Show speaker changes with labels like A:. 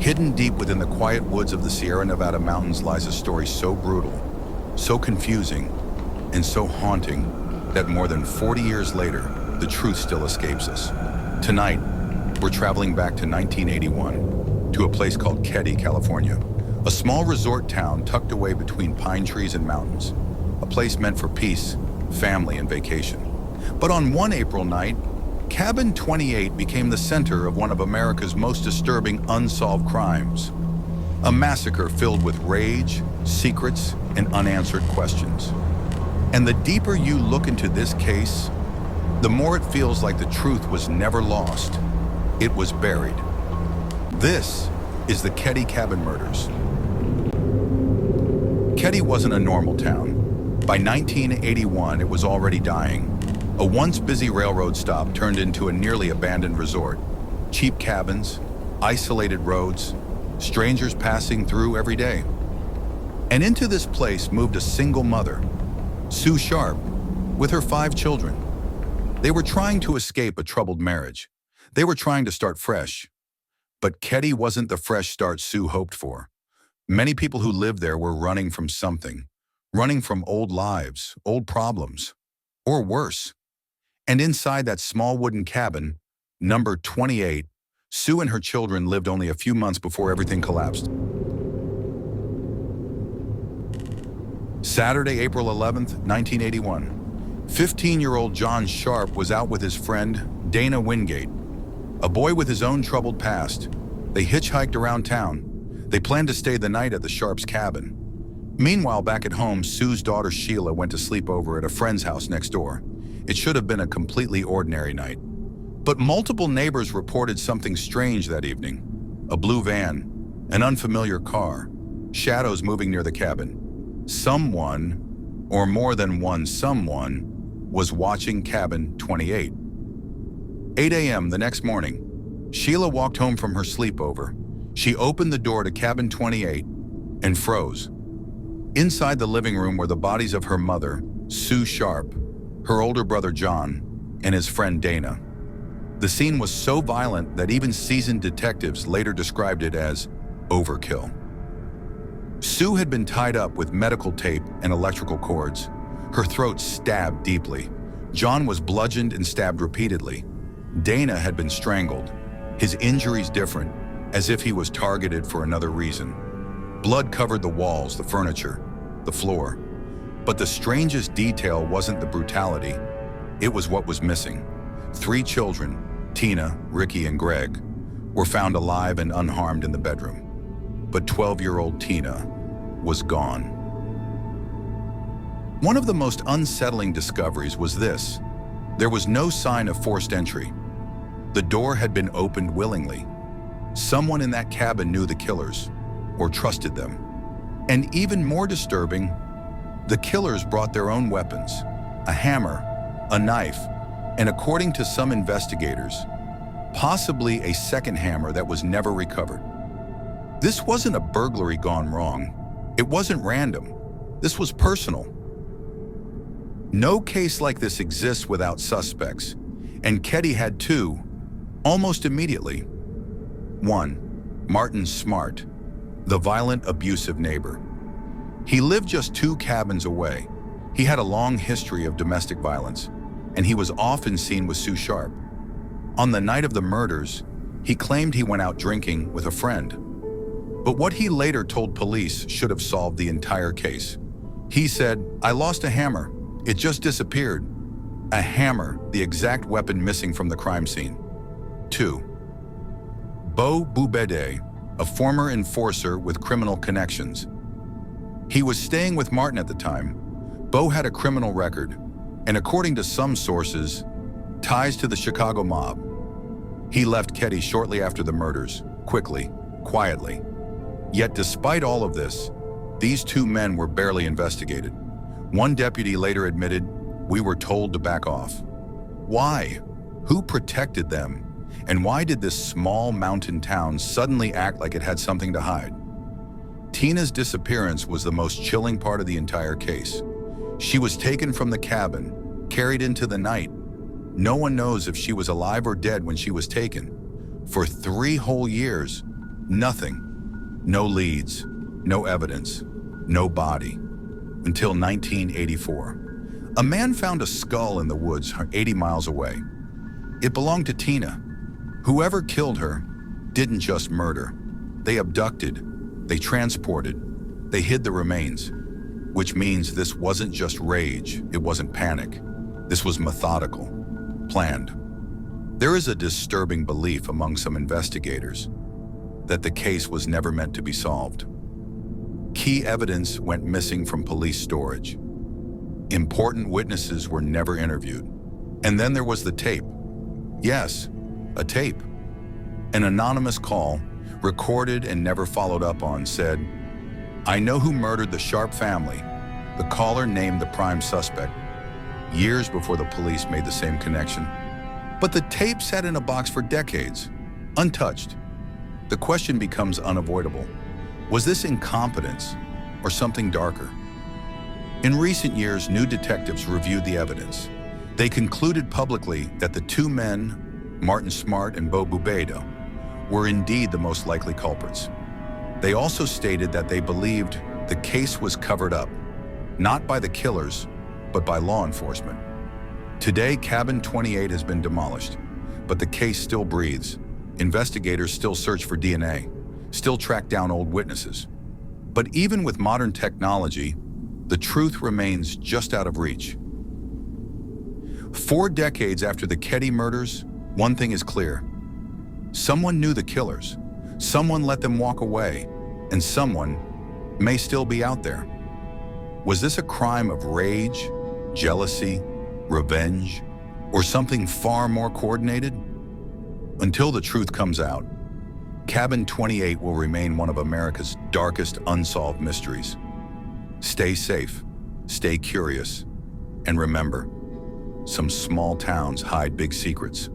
A: Hidden deep within the quiet woods of the Sierra Nevada mountains lies a story so brutal, so confusing, and so haunting that more than 40 years later, the truth still escapes us. Tonight, we're traveling back to 1981 to a place called Keddie, California, a small resort town tucked away between pine trees and mountains, a place meant for peace, family, and vacation. But on one April night, Cabin 28 became the center of one of America's most disturbing unsolved crimes. A massacre filled with rage, secrets, and unanswered questions. And the deeper you look into this case, the more it feels like the truth was never lost. It was buried. This is the Keddy Cabin Murders. Keddie wasn't a normal town. By 1981, it was already dying. A once busy railroad stop turned into a nearly abandoned resort. Cheap cabins, isolated roads, strangers passing through every day. And into this place moved a single mother, Sue Sharp, with her 5 children. They were trying to escape a troubled marriage. They were trying to start fresh. But Keddie wasn't the fresh start Sue hoped for. Many people who lived there were running from something, running from old lives, old problems, or worse. And inside that small wooden cabin, number 28, Sue and her children lived only a few months before everything collapsed. Saturday, April 11th, 1981. 15-year-old John Sharp was out with his friend, Dana Wingate, a boy with his own troubled past. They hitchhiked around town. They planned to stay the night at the Sharps' cabin. Meanwhile, back at home, Sue's daughter Sheila went to sleep over at a friend's house next door. It should have been a completely ordinary night. But multiple neighbors reported something strange that evening. A blue van, an unfamiliar car, shadows moving near the cabin. Someone, or more than one someone, was watching Cabin 28. 8 a.m. the next morning, Sheila walked home from her sleepover. She opened the door to Cabin 28 and froze. Inside the living room were the bodies of her mother, Sue Sharp, her older brother John, and his friend Dana. The scene was so violent that even seasoned detectives later described it as overkill. Sue had been tied up with medical tape and electrical cords. Her throat stabbed deeply. John was bludgeoned and stabbed repeatedly. Dana had been strangled, his injuries different, as if he was targeted for another reason. Blood covered the walls, the furniture, the floor. But the strangest detail wasn't the brutality, it was what was missing. 3 children, Tina, Ricky, and Greg, were found alive and unharmed in the bedroom. But 12-year-old Tina was gone. One of the most unsettling discoveries was this. There was no sign of forced entry. The door had been opened willingly. Someone in that cabin knew the killers, or trusted them. And even more disturbing, the killers brought their own weapons, a hammer, a knife, and according to some investigators, possibly a second hammer that was never recovered. This wasn't a burglary gone wrong. It wasn't random. This was personal. No case like this exists without suspects, and Keddie had 2, almost immediately. 1. Martin Smartt, the violent, abusive neighbor. He lived just 2 cabins away. He had a long history of domestic violence, and he was often seen with Sue Sharp. On the night of the murders, he claimed he went out drinking with a friend. But what he later told police should have solved the entire case. He said, "I lost a hammer. It just disappeared." A hammer, the exact weapon missing from the crime scene. 2. Boubede, a former enforcer with criminal connections. He was staying with Martin at the time. Bo had a criminal record, and according to some sources, ties to the Chicago mob. He left Keddie shortly after the murders, quickly, quietly. Yet despite all of this, these 2 men were barely investigated. One deputy later admitted, "We were told to back off." Why? Who protected them? And why did this small mountain town suddenly act like it had something to hide? Tina's disappearance was the most chilling part of the entire case. She was taken from the cabin, carried into the night. No one knows if she was alive or dead when she was taken. For 3 whole years, Nothing. No leads, no evidence, no body. Until 1984. A man found a skull in the woods 80 miles away. It belonged to Tina. Whoever killed her didn't just murder. They abducted, they transported, they hid the remains. Which means this wasn't just rage, it wasn't panic. This was methodical, planned. There is a disturbing belief among some investigators that the case was never meant to be solved. Key evidence went missing from police storage. Important witnesses were never interviewed. And then there was the tape. Yes, a tape. An anonymous call, recorded and never followed up on, said, "I know who murdered the Sharp family." The caller named the prime suspect, years before the police made the same connection. But the tape sat in a box for decades, untouched. The question becomes unavoidable. Was this incompetence or something darker? In recent years, new detectives reviewed the evidence. They concluded publicly that the two men, Martin Smartt and Boubede, were indeed the most likely culprits. They also stated that they believed the case was covered up, not by the killers, but by law enforcement. Today, Cabin 28 has been demolished, but the case still breathes. Investigators still search for DNA, still track down old witnesses. But even with modern technology, the truth remains just out of reach. 4 decades after the Keddie murders, one thing is clear. Someone knew the killers, someone let them walk away, and someone may still be out there. Was this a crime of rage, jealousy, revenge, or something far more coordinated? Until the truth comes out, Cabin 28 will remain one of America's darkest unsolved mysteries. Stay safe, stay curious, and remember, some small towns hide big secrets.